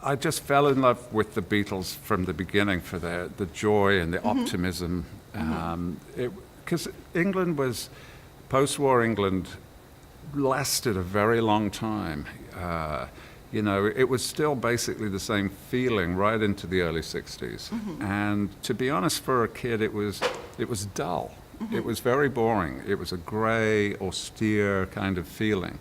I just fell in love with the Beatles from the beginning for the joy and the optimism. Because England was, post-war England lasted a very long time. You know, it was still basically the same feeling right into the early 60s. And to be honest, for a kid, it was dull. It was very boring. It was a gray, austere kind of feeling.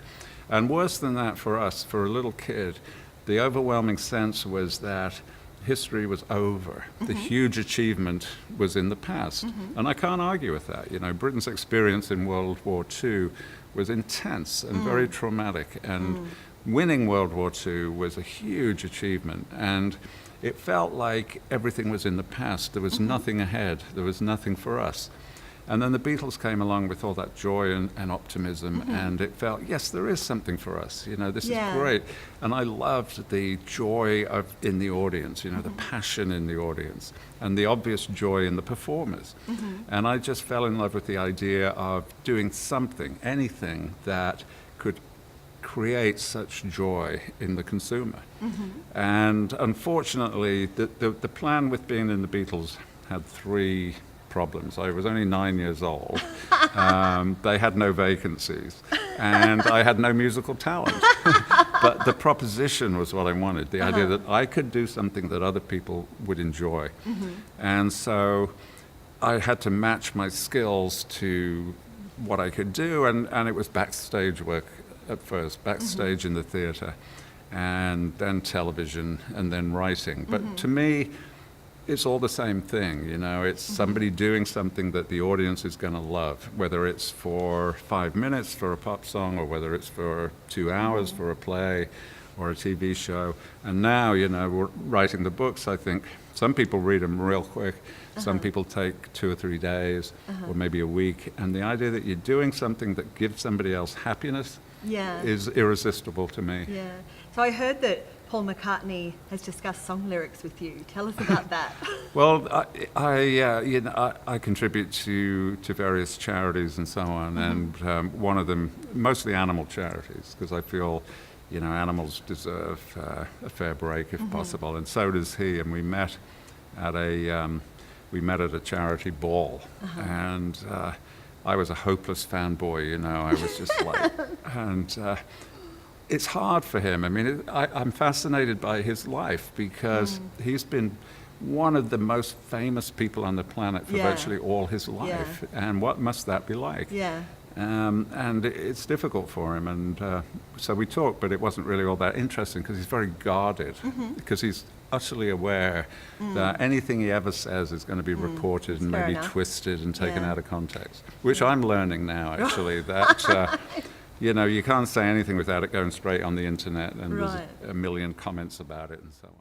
And worse than that for us, for a little kid, the overwhelming sense was that history was over. The huge achievement was in the past. And I can't argue with that. You know, Britain's experience in World War II was intense and very traumatic. And winning World War II was a huge achievement. And it felt like everything was in the past. There was nothing ahead. There was nothing for us. And then the Beatles came along with all that joy and optimism, and it felt, yes, there is something for us. You know, this is great. And I loved the joy in the audience, you know, the passion in the audience, and the obvious joy in the performers. And I just fell in love with the idea of doing something, anything that could create such joy in the consumer. And unfortunately, the plan with being in the Beatles had three problems. I was only 9 years old. They had no vacancies, and I had no musical talent. But the proposition was what I wanted, the idea that I could do something that other people would enjoy. And so I had to match my skills to what I could do, and it was backstage work at first, backstage in the theatre, and then television, and then writing. But to me, it's all the same thing, you know. It's somebody doing something that the audience is going to love, whether it's for 5 minutes for a pop song, or whether it's for 2 hours for a play or a TV show. And now, you know, we're writing the books. I think some people read them real quick. Some people take 2 or 3 days, or maybe a week. And the idea that you're doing something that gives somebody else happiness is irresistible to me. Yeah. So I heard that Paul McCartney has discussed song lyrics with you. Tell us about that. Well, I contribute to various charities and so on, and one of them, mostly animal charities, because I feel, you know, animals deserve a fair break if possible, and so does he. And we met at a charity ball, and I was a hopeless fanboy, you know. I was just like, and it's hard for him. I mean, I'm fascinated by his life, because he's been one of the most famous people on the planet for virtually all his life. And what must that be like? And it's difficult for him. And so we talked, but it wasn't really all that interesting, because he's very guarded, because he's utterly aware that anything he ever says is going to be reported and maybe twisted and taken out of context, which I'm learning now, actually, that you know, you can't say anything without it going straight on the internet, and there's a million comments about it and so on.